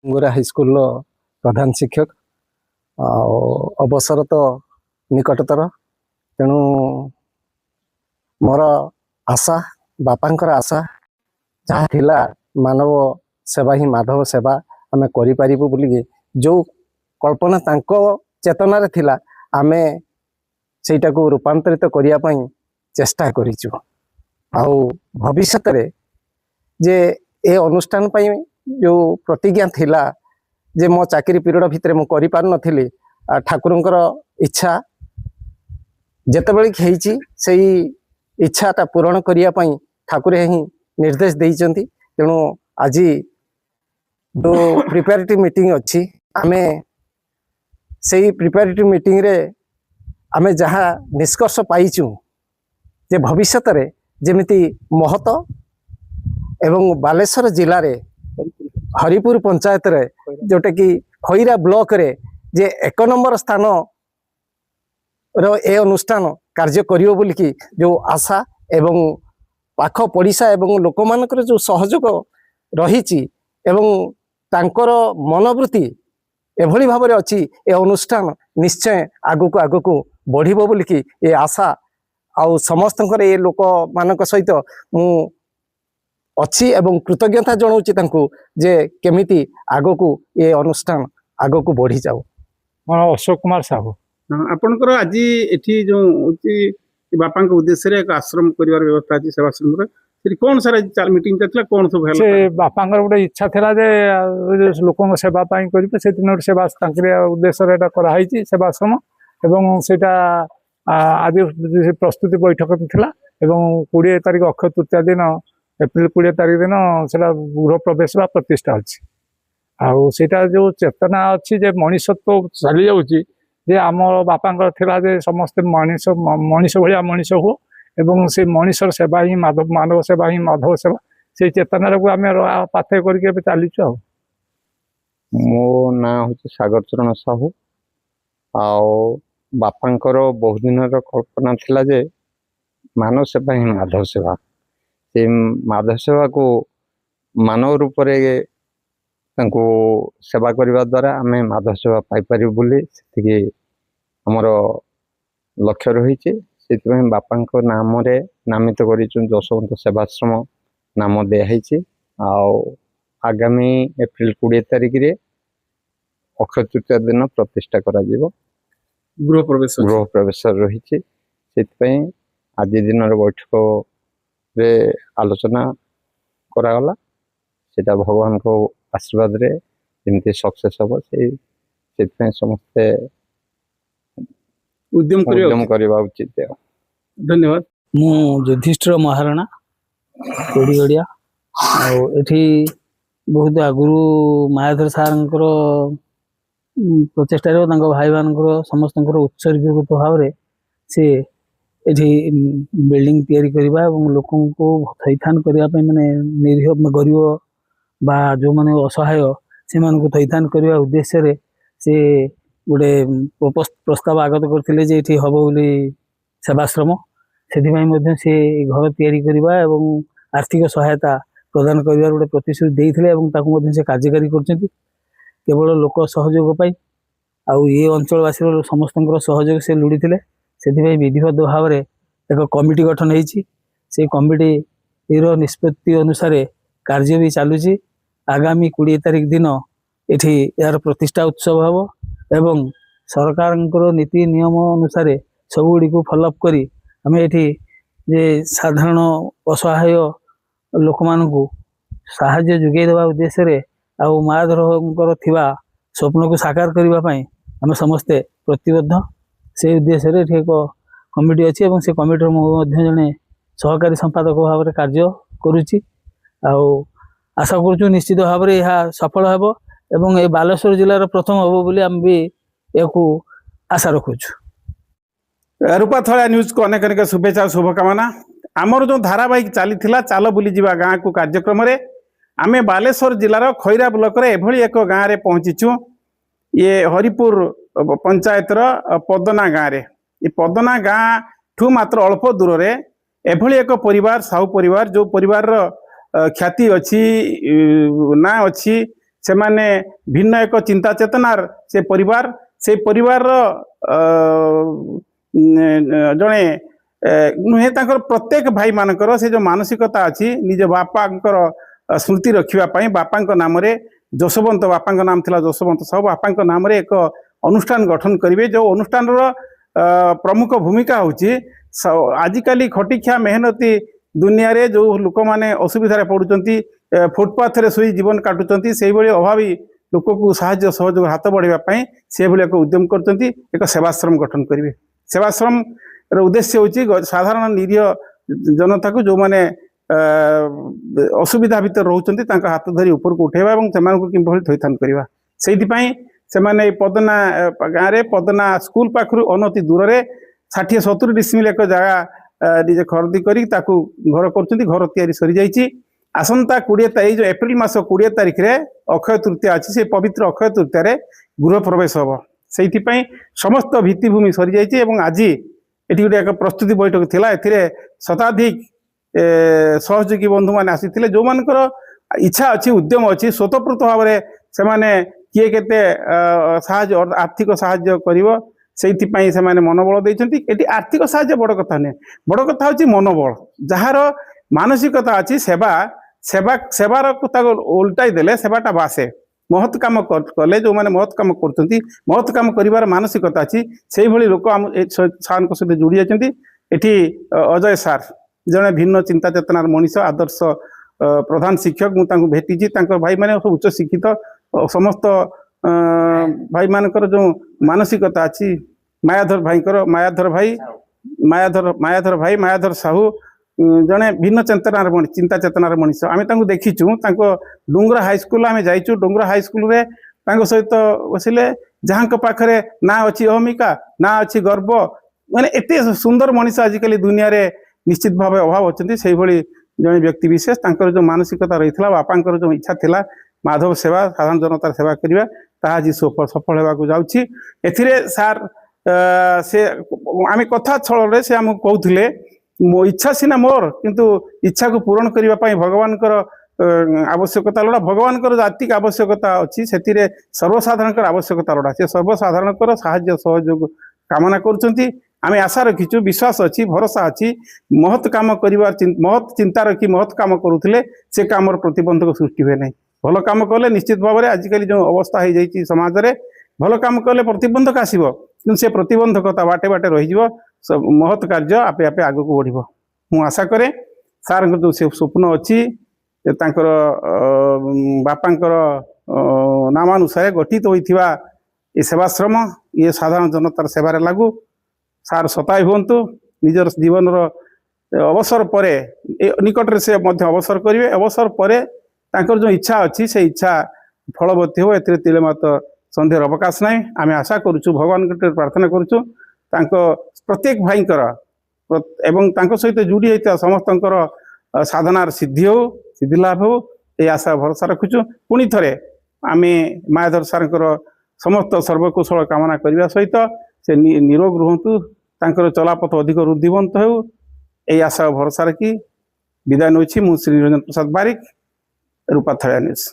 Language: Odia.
गुरा हाईस्कल प्रधान शिक्षक अवसर तो निकटतर तेणु मोर आशा बापांकर आशा जहाँ थिला मानव सेवा ही माधव सेवा आमे करि परिबु बोली जो कल्पना तांको चेतना रे थिला आमे सेटा को रूपांतरित करिया पई चेष्टा करिचु आउ भविष्य रे जे ए अनुष्ठान पई जो प्रतिज्ञा थिला जे मो चाकरी पीरियड भितर मु करि पार नथिली ठाकुरंकर इच्छा जेतेबेले खेइची सेही इच्छाटा पूरण करिया पई ठाकुर ही निर्देश देइचंती। तेणु आज जो प्रिपेरेटरी मीटिंग अच्छी आमे सेही प्रिपेरेटरी मीटिंग रे आमे जहाँ निष्कर्ष पाइचु जे भविष्य रे जेमिति महत एवं बालेश्वर जिले रे हरिपुर पंचायत रे जोटा कि खैरा ब्लॉक रे जे 1 नंबर स्थान रो ए अनुष्ठान कार्य करियो बोली कि जो आशा एवं पाख पड़िशा एवं लोक मानकर जो सहयोग रही एवं तांकर मनोवृत्ति एभली भाव में अच्छी ए अनुष्ठान निश्चय आगुक आगुक बढ़िबो बोली कि ए आशा आउ समस्तंकर ए लोक मानक सहित मु अच्छी एवं कृतज्ञता जनाऊँगी तांकु जे केमिति आगको ये अनुष्ठान आगको बढ़ी जाओ। अशोक कुमार साहू आपनकर आज एठी जो बापा के उद्देश्य रे एक आश्रम करिवार व्यवस्था अछि सेवाश्रम रे सेठी कोन सारा मीटिंग चलला कोन सब भेल से बापा गोटे इच्छा थिला जे लोक सेवा पाई करिबे से दिन सेवा तांकरे उद्देश्य रे करा हाइछि सेवाश्रम एवं सेटा आज प्रस्तुति बैठक थिला एवं 20 तारिख अक्षय तृतीया दिन एप्रिल 20 तारिख दिन सेटा गृह प्रवेश बा प्रतिष्ठा अच्छी आटा जो चेतना अच्छी जे मनीषत्व चली जाऊँगी जे आम बापा थिला जे समस्ते मनीष भाया मनीष हो एवं से मनीषर सेवा ही मानव सेवा ही माधव सेवा से चेतना को आम पाथे करके चलीचु। मो ना हूँ सागर चरण साहू बापांकर बहुत दिन कल्पना थिला जे मानव सेवा ही माधव सेवा से माधव सेवा को मानव रूप सेवा करने द्वारा आम माधव सेवा पाइपर बोली आमर लक्ष्य रही से बापा नाम नामित कर जशवंत सेवाश्रम नाम दिखाई आगामी एप्रिल 20 तारिख रे अक्षय तृतीया दिन प्रतिष्ठा करा गृह प्रवेश रही आज दिन बैठक रे आलोचना करागला सेटा भगवान को आशीर्वाद रे जमती सक्सेस हम से समस्ते उद्यम करवा उचित। धन्यवाद। मु युधिष्ठिर महाराणा कोड़ीगड़िया एठी बहुत आगुरु मायाधर सार प्रचेषार भाई मान समस्त उत्सर्गीकृत भाव से एठी बिल्डिंग तैयारी करवा लोक को थैथान करने माने निरीह गरीब बा जो माने असहाय से थैथान करने उद्देश्य रे से गोटे प्रस्ताव आगत करते जे ये हम बोली सेवाश्रम से से घर तैयारी करवा एवं आर्थिक सहायता प्रदान कर गोटे प्रतिश्रुति देते से कार्यकारी कर केवल लोक सहयोग पाई ये अंचलवासी समस्त सहयोग से लोड़ी से विधिवत भाव में एक कमिटी गठन होती कमिटी निष्पत्ति अनुसार कार्य भी चलुची आगामी 20 तारिख दिन एठी यार प्रतिष्ठा उत्सव हम एवं सरकार नीति नियम अनुसार सबुड़ी को फॉलोअप करी आम एठी जे साधारण असहाय लोक मानू साहाय्य जोगे देवा उद्देश्य रे आउ मायाधर थिबा स्वप्न को साकार करने आम समस्ते प्रतिबद्ध से उद्देश्य रे एक कमिटी अच्छी और से कमिटी जड़े सहकारी संपादक भाव में कार्य करुच्ची आशा करूँ निश्चित भाव में यह सफल हो एवं ये बालेश्वर जिलार प्रथम हम बोली आम भी या आशा रखुचु। रूपा थळा न्यूज को अनेक अनेक शुभेच्छा शुभकामना। आमर जो धारावाहिक चली चाल बुली जीवा गाँ को कार्यक्रम रे आमे बालेश्वर जिलार खैरा ब्लॉक रे एभली एक गाँ रे पहुंचीचु ये हरिपुर पंचायत पदना गाँ रे ये पदना गाँ ठू मात्र अल्प दूर रे एभली एक परिवार साहू परिवार जो परिवार ख्याति अच्छी ना अच्छी ସେମାନେ ଭିନ୍ନ ଏକ ଚିନ୍ତା ଚେତନାର ସେ ପରିବାରର ଜଣେ ନୁହେଁ ତାଙ୍କର ପ୍ରତ୍ୟେକ ଭାଇମାନଙ୍କର ସେ ଯେଉଁ ମାନସିକତା ଅଛି ନିଜ ବାପାଙ୍କର ସ୍ମୃତି ରଖିବା ପାଇଁ ବାପାଙ୍କ ନାମରେ ଯଶୋବନ୍ତ ବାପାଙ୍କ ନାମ ଥିଲା ଯଶୋବନ୍ତ ସାହୁ ବାପାଙ୍କ ନାମରେ ଏକ ଅନୁଷ୍ଠାନ ଗଠନ କରିବେ ଯେଉଁ ଅନୁଷ୍ଠାନର ପ୍ରମୁଖ ଭୂମିକା ହେଉଛି ଆଜିକାଲି ଖଟିଖିଆ ମେହନତି ଦୁନିଆରେ ଯେଉଁ ଲୋକମାନେ ଅସୁବିଧାରେ ପଡ଼ୁଛନ୍ତି ଫୁଟପାଥରେ ଶୋଇ ଜୀବନ କାଟୁଛନ୍ତି ସେଇଭଳି ଅଭାବୀ ଲୋକକୁ ସାହାଯ୍ୟ ସହଯୋଗ ହାତ ବଢ଼ାଇବା ପାଇଁ ସେଭଳି ଏକ ଉଦ୍ୟମ କରୁଛନ୍ତି ଏକ ସେବାଶ୍ରମ ଗଠନ କରିବେ ସେବାଶ୍ରମର ଉଦ୍ଦେଶ୍ୟ ହେଉଛି ସାଧାରଣ ନିରୀହ ଜନତାକୁ ଯେଉଁମାନେ ଅସୁବିଧା ଭିତରେ ରହୁଛନ୍ତି ତାଙ୍କ ହାତ ଧରି ଉପରକୁ ଉଠାଇବା ଏବଂ ସେମାନଙ୍କୁ କିଭଳି ଥଇଥାନ କରିବା ସେଇଥିପାଇଁ ସେମାନେ ଏଇ ପଦନା ଗାଁରେ ପଦନା ସ୍କୁଲ ପାଖରୁ ଅନତି ଦୂରରେ 60-70 ଡିସିମିଲ୍ ଏକ ଜାଗା ନିଜେ ଖରଦି କରି ତାକୁ ଘର କରୁଛନ୍ତି ଘର ତିଆରି ସରିଯାଇଛି ଆସନ୍ତା 20 ଏଇ ଯେଉଁ ଏପ୍ରିଲ ମାସ 20 ତାରିଖରେ ଅକ୍ଷୟ ତୃତୀୟା ଅଛି ସେ ପବିତ୍ର ଅକ୍ଷୟ ତୃତୀୟାରେ ଗୃହ ପ୍ରବେଶ ହେବ ସେଇଥିପାଇଁ ସମସ୍ତ ଭିତ୍ତିଭୂମି ସରିଯାଇଛି ଏବଂ ଆଜି ଏଠି ଗୋଟେ ଏକ ପ୍ରସ୍ତୁତି ବୈଠକ ଥିଲା ଏଥିରେ ଶତାଧିକ ସହଯୋଗୀ ବନ୍ଧୁମାନେ ଆସିଥିଲେ ଯେଉଁମାନଙ୍କର ଇଚ୍ଛା ଅଛି ଉଦ୍ୟମ ଅଛି ସ୍ୱତଃପ୍ରତ ଭାବରେ ସେମାନେ କିଏ କେତେ ସାହାଯ୍ୟ ଆର୍ଥିକ ସାହାଯ୍ୟ କରିବ ସେଇଥିପାଇଁ ସେମାନେ ମନୋବଳ ଦେଇଛନ୍ତି ଏଠି ଆର୍ଥିକ ସାହାଯ୍ୟ ବଡ଼ କଥା ନୁହେଁ ବଡ଼ କଥା ହେଉଛି ମନୋବଳ ଯାହାର ମାନସିକତା ଅଛି ସେବାର ତାକୁ ଓଲଟାଇ ଦେଲେ ସେବାଟା ବାସେ ମହତ୍ କାମ କଲେ ଯେଉଁମାନେ ମହତ୍ କାମ କରୁଛନ୍ତି ମହତ୍ କାମ କରିବାର ମାନସିକତା ଅଛି ସେଇଭଳି ଲୋକ ଆମ ସାର୍ଙ୍କ ସହିତ ଯୋଡ଼ି ଯାଇଛନ୍ତି ଏଠି ଅଜୟ ସାର୍ ଜଣେ ଭିନ୍ନ ଚିନ୍ତା ଚେତନାର ମଣିଷ ଆଦର୍ଶ ପ୍ରଧାନ ଶିକ୍ଷକ ମୁଁ ତାଙ୍କୁ ଭେଟିଛି ତାଙ୍କ ଭାଇମାନେ ସବୁ ଉଚ୍ଚ ଶିକ୍ଷିତ ସମସ୍ତ ଭାଇମାନଙ୍କର ଯେଉଁ ମାନସିକତା ଅଛି ମାୟାଧର ସାହୁ ଜଣେ ଭିନ୍ନ ଚିନ୍ତା ଚେତନାର ମଣିଷ ଆମେ ତାଙ୍କୁ ଦେଖିଛୁ ତାଙ୍କ ଡୁଙ୍ଗରା ହାଇସ୍କୁଲ ଆମେ ଯାଇଛୁ ଡୁଙ୍ଗରା ହାଇସ୍କୁଲରେ ତାଙ୍କ ସହିତ ବସିଲେ ଯାହାଙ୍କ ପାଖରେ ନା ଅଛି ଅହମିକା ନା ଅଛି ଗର୍ବ ମାନେ ଏତେ ସୁନ୍ଦର ମଣିଷ ଆଜିକାଲି ଦୁନିଆରେ ନିଶ୍ଚିତ ଭାବେ ଅଭାବ ଅଛନ୍ତି ସେଇଭଳି ଜଣେ ବ୍ୟକ୍ତି ବିଶେଷ ତାଙ୍କର ଯେଉଁ ମାନସିକତା ରହିଥିଲା ବାପାଙ୍କର ଯେଉଁ ଇଚ୍ଛା ଥିଲା ମାଧବ ସେବା ସାଧାରଣ ଜନତାର ସେବା କରିବା ତାହା ଆଜି ସଫଳ ହେବାକୁ ଯାଉଛି ଏଥିରେ ସାର୍ ସେ ଆମେ କଥା ଛଳରେ ସେ ଆମକୁ କହୁଥିଲେ ମୋ ଇଚ୍ଛା ସିନା ମୋର କିନ୍ତୁ ଇଚ୍ଛାକୁ ପୂରଣ କରିବା ପାଇଁ ଭଗବାନଙ୍କର ଆବଶ୍ୟକତା ଲୋଡ଼ା ଭଗବାନଙ୍କର ଜାତିକ ଆବଶ୍ୟକତା ଅଛି ସେଥିରେ ସର୍ବସାଧାରଣଙ୍କର ଆବଶ୍ୟକତା ଲୋଡ଼ା ସେ ସର୍ବସାଧାରଣଙ୍କର ସାହାଯ୍ୟ ସହଯୋଗ କାମନା କରୁଛନ୍ତି ଆମେ ଆଶା ରଖିଛୁ ବିଶ୍ୱାସ ଅଛି ଭରସା ଅଛି ମହତ୍ କାମ କରିବାର ମହତ୍ ଚିନ୍ତା ରଖି ମହତ୍ କାମ କରୁଥିଲେ ସେ କାମର ପ୍ରତିବନ୍ଧକ ସୃଷ୍ଟି ହୁଏ ନାହିଁ ଭଲ କାମ କଲେ ନିଶ୍ଚିତ ଭାବରେ ଆଜିକାଲି ଯେଉଁ ଅବସ୍ଥା ହେଇଯାଇଛି ସମାଜରେ ଭଲ କାମ କଲେ ପ୍ରତିବନ୍ଧକ ଆସିବ କିନ୍ତୁ ସେ ପ୍ରତିବନ୍ଧକତା ବାଟେ ବାଟେ ରହିଯିବ ମହତ୍ କାର୍ଯ୍ୟ ଆପେ ଆପେ ଆଗକୁ ବଢ଼ିବ ମୁଁ ଆଶା କରେ ସାର୍ଙ୍କର ଯେଉଁ ସେ ସ୍ୱପ୍ନ ଅଛି ତାଙ୍କର ବାପାଙ୍କର ନାମାନୁସାରେ ଗଠିତ ହୋଇଥିବା ଏ ସେବାଶ୍ରମ ଇଏ ସାଧାରଣ ଜନତାର ସେବାରେ ଲାଗୁ ସାର୍ ସତାଇ ହୁଅନ୍ତୁ ନିଜର ଜୀବନର ଅବସର ପରେ ନିକଟରେ ସେ ମଧ୍ୟ ଅବସର କରିବେ ଅବସର ପରେ ତାଙ୍କର ଯେଉଁ ଇଚ୍ଛା ଅଛି ସେ ଇଚ୍ଛା ଫଳବତୀ ହେବ ଏଥିରେ ତିଳେମାତ୍ର ସନ୍ଦେହର ଅବକାଶ ନାହିଁ ଆମେ ଆଶା କରୁଛୁ ଭଗବାନଙ୍କ ପ୍ରାର୍ଥନା କରୁଛୁ ତାଙ୍କ ପ୍ରତ୍ୟେକ ଭାଇଙ୍କର ଏବଂ ତାଙ୍କ ସହିତ ଯୋଡ଼ି ହୋଇଥିବା ସମସ୍ତଙ୍କର ସାଧନାର ସିଦ୍ଧି ହେଉ ସିଦ୍ଧି ଲାଭ ହେଉ ଏହି ଆଶା ଭରସା ରଖୁଛୁ ପୁଣି ଥରେ ଆମେ ମାୟାଧର ସାର୍ଙ୍କର ସମସ୍ତ ସର୍ବକୁଶଳ କାମନା କରିବା ସହିତ ସେ ନିରୋଗ ରୁହନ୍ତୁ ତାଙ୍କର ଚଲାପଥ ଅଧିକ ରୁଦ୍ଧିବନ୍ତ ହେଉ ଏହି ଆଶା ଭରସା ରଖି ବିଦାୟ ନେଉଛି ମୁଁ ଶ୍ରୀ ନିରଞ୍ଜନ ପ୍ରସାଦ ବାରିକ ରୂପାଥଳିଆ ନ୍ୟୁଜ୍।